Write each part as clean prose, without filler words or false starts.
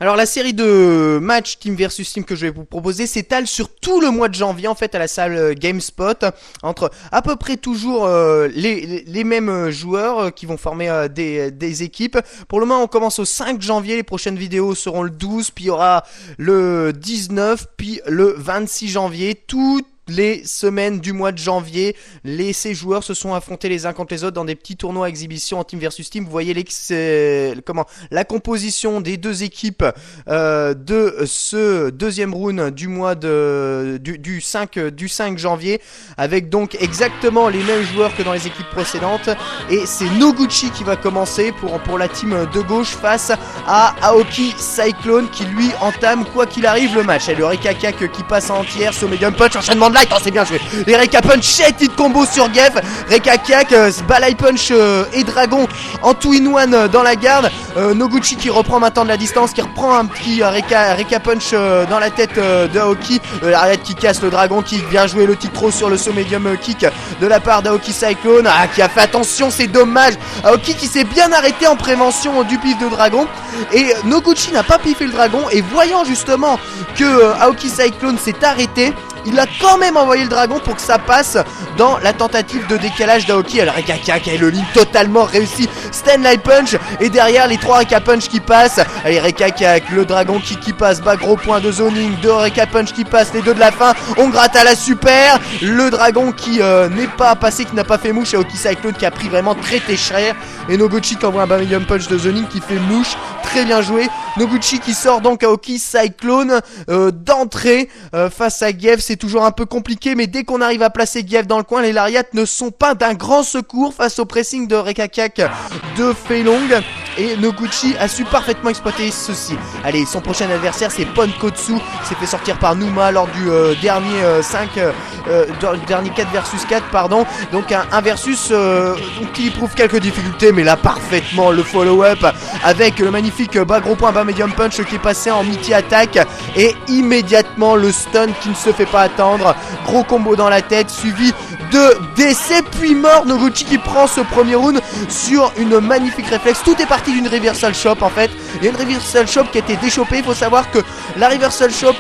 Alors la série de matchs Team versus Team que je vais vous proposer s'étale sur tout le mois de janvier en fait à la salle GameSpot entre à peu près toujours les mêmes joueurs qui vont former des équipes. Pour le moment on commence au 5 janvier, les prochaines vidéos seront le 12, puis il y aura le 19, puis le 26 janvier, toutes les semaines du mois de janvier. Ces joueurs se sont affrontés les uns contre les autres dans des petits tournois exhibition en team versus team. Vous voyez la composition des deux équipes de ce deuxième round du mois du 5 janvier, avec donc exactement les mêmes joueurs que dans les équipes précédentes. Et c'est Noguchi qui va commencer pour la team de gauche face à Aoki Cyclone qui lui entame quoi qu'il arrive le match. Et le Rekakak qui passe en entière, so medium punch, enchaînement de light, oh, c'est bien joué. Les Reka Punch, shit, hit combo sur Gev. Rekakak, Balai Punch et Dragon en 2-in-1 dans la garde. Noguchi qui reprend maintenant de la distance, qui reprend un petit Reka Punch dans la tête de Aoki. L'arrière qui casse le Dragon qui vient jouer le titre sur le saut medium kick de la part d'Aoki Cyclone. Ah, qui a fait attention, c'est dommage. Aoki qui s'est bien arrêté en prévention du pif de Dragon. Et Noguchi n'a pas piffé le Dragon. Et voyant justement que Aoki Cyclone s'est arrêté, il a quand même envoyé le Dragon pour que ça passe dans la tentative de décalage d'Aoki. Alors Rekakak et le lead totalement réussi. Stanley Punch et derrière les 3 Reka Punch qui passent. Allez Rekakak, le Dragon qui passe, bas gros point de zoning, 2 Reka Punch qui passent, les deux de la fin. On gratte à la super. Le Dragon qui n'est pas passé, qui n'a pas fait mouche. Et Aoki Cyclone qui a pris vraiment très cher. Et Noguchi qui envoie un bas medium punch de zoning qui fait mouche. Très bien joué. Noguchi qui sort donc Aoki Cyclone d'entrée face à Gev. C'est toujours un peu compliqué, mais dès qu'on arrive à placer Gev dans le coin, les lariats ne sont pas d'un grand secours face au pressing de Rekakak de Feilong. Et Noguchi a su parfaitement exploiter ceci. Allez, son prochain adversaire c'est Ponkotsu, qui s'est fait sortir par Numa lors du dernier 4 versus 4 pardon. Donc un versus qui prouve quelques difficultés, mais là parfaitement le follow-up avec le magnifique bas gros point, bas medium punch qui est passé en multi-attaque et immédiatement le stun qui ne se fait pas attendre. Gros combo dans la tête suivi de décès puis mort. Noguchi qui prend ce premier round sur une magnifique réflexe. Tout est parti d'une reversal shop en fait. Il y a une reversal shop qui a été déchopée. Il faut savoir que la reversal shop,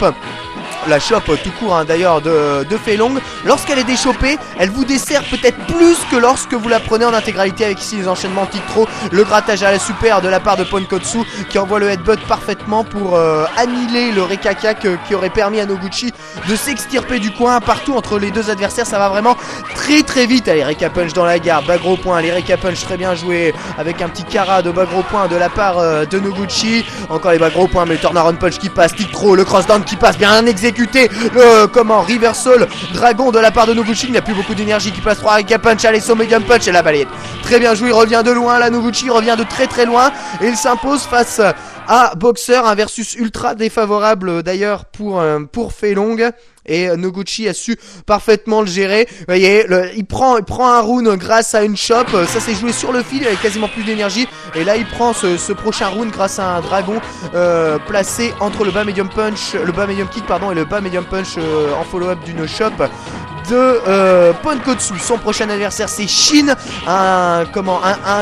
la shop tout court hein, d'ailleurs de Feilong, lorsqu'elle est déchopée, elle vous dessert peut-être plus que lorsque vous la prenez en intégralité, avec ici les enchaînements titre, le grattage à la super de la part de Ponkotsu qui envoie le headbutt parfaitement pour annihiler le Rekakak qui aurait permis à Noguchi de s'extirper du coin. Partout entre les deux adversaires, ça va vraiment très vite. Allez, Reka Punch dans la garde, bas gros point, les Reka Punch très bien joué avec un petit Kara de bas gros point de la part de Noguchi. Encore les bas gros points, mais le turnaround punch qui passe, titre, le crossdown qui passe, bien exécuté. Reversal Dragon de la part de Noguchi, il n'a plus beaucoup d'énergie, qui passe 3 Reka Punch, allez, son medium punch et la balayette. Très bien joué, il revient de loin, là Noguchi revient de très loin et il s'impose face à Boxer, un versus ultra défavorable d'ailleurs pour Feilong. Et Noguchi a su parfaitement le gérer. Vous voyez, il prend un round grâce à une shop. Ça s'est joué sur le fil, il avait quasiment plus d'énergie. Et là il prend ce prochain round grâce à un dragon placé entre le bas medium punch, le bas medium kick pardon, et le bas medium punch en follow-up d'une shop de Ponkotsu. Son prochain adversaire c'est Shin, un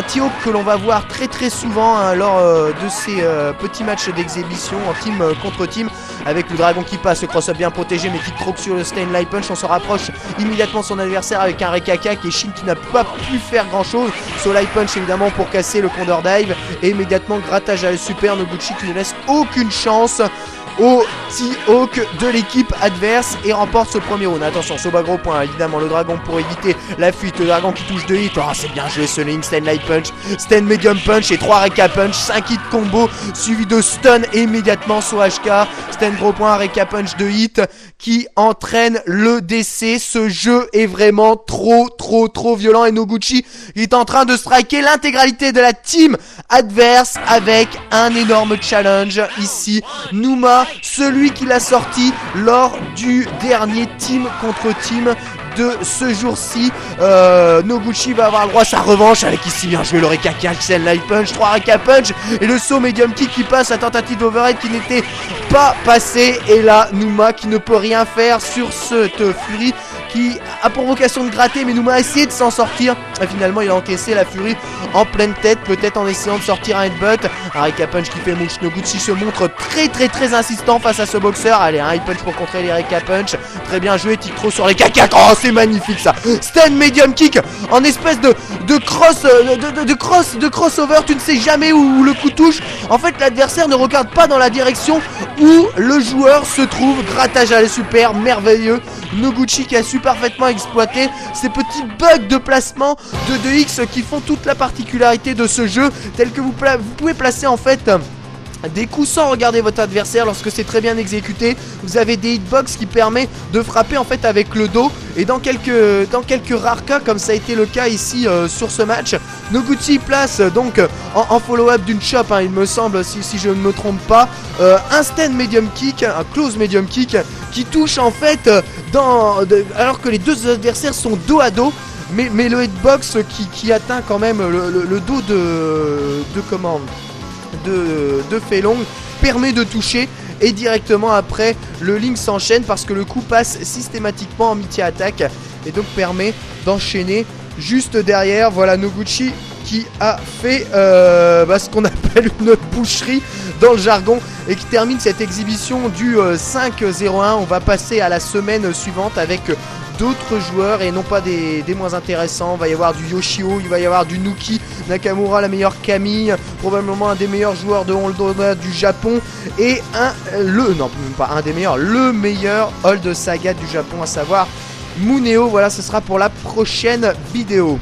Tio que l'on va voir très souvent hein, lors de ces petits matchs d'exhibition en team contre team, avec le dragon qui passe, le cross-up bien protégé mais qui croque sur le Stanley Punch. On se rapproche immédiatement de son adversaire avec un Rekakak et Shin qui n'a pas pu faire grand chose. Soleil Punch évidemment pour casser le Condor Dive et immédiatement grattage à la super. Noguchi qui ne laisse aucune chance au T-Hawk de l'équipe adverse et remporte ce premier round. Attention, ce bas gros point, évidemment le dragon pour éviter la fuite, le dragon qui touche 2 hits. Oh, c'est bien joué ce link, Stanley Punch, Stan medium punch et 3 Reka Punch, 5 hits combo suivi de stun et immédiatement sur HK. Stan gros point, Reka Punch 2 hits qui entraîne le décès. Ce jeu est vraiment trop violent et Noguchi est en train de striker l'intégralité de la team adverse avec un énorme challenge ici. Numa, celui qui l'a sorti lors du dernier team contre team de ce jour-ci. Noguchi va avoir le droit à sa revanche avec ici bien joué le Rekakak, Light Punch, 3 Reka Punch et le saut medium kick qui passe, la tentative d'overhead qui n'était pas passée. Et là Numa qui ne peut rien faire sur cette furie qui a pour vocation de gratter, mais Numa a essayé de s'en sortir. Et finalement, il a encaissé la furie en pleine tête, peut-être en essayant de sortir un headbutt. Un Rika Punch qui fait mouche. Noguchi se montre très insistant face à ce boxeur. Allez, un high punch pour contrer les Rika Punch. Très bien joué, tic trop sur les caca. Oh, c'est magnifique ça. Stand medium kick en espèce de crossover. Tu ne sais jamais où le coup touche. En fait, l'adversaire ne regarde pas dans la direction où le joueur se trouve. Grattage à la super, merveilleux. Noguchi qui a su parfaitement exploiter ces petits bugs de placement de X qui font toute la particularité de ce jeu, tel que vous pouvez placer en fait des coups sans regarder votre adversaire lorsque c'est très bien exécuté. Vous avez des hitbox qui permet de frapper en fait avec le dos. Et dans quelques rares cas, comme ça a été le cas ici sur ce match, Noguchi place donc en follow-up d'une chop, hein, il me semble, si je ne me trompe pas, un stand medium kick, un close medium kick qui touche en fait alors que les deux adversaires sont dos à dos. Mais le hitbox qui atteint quand même le dos de Felong permet de toucher. Et directement après, le link s'enchaîne parce que le coup passe systématiquement en multi-attaque et donc permet d'enchaîner juste derrière. Voilà Noguchi qui a fait ce qu'on appelle une boucherie dans le jargon et qui termine cette exhibition du 5-0-1. On va passer à la semaine suivante avec d'autres joueurs et non pas des moins intéressants. Il va y avoir du Yoshio, il va y avoir du Nuki Nakamura, la meilleure Camille, probablement un des meilleurs joueurs de Hold du Japon et le meilleur Hold Saga du Japon, à savoir Muneo. Voilà, ce sera pour la prochaine vidéo.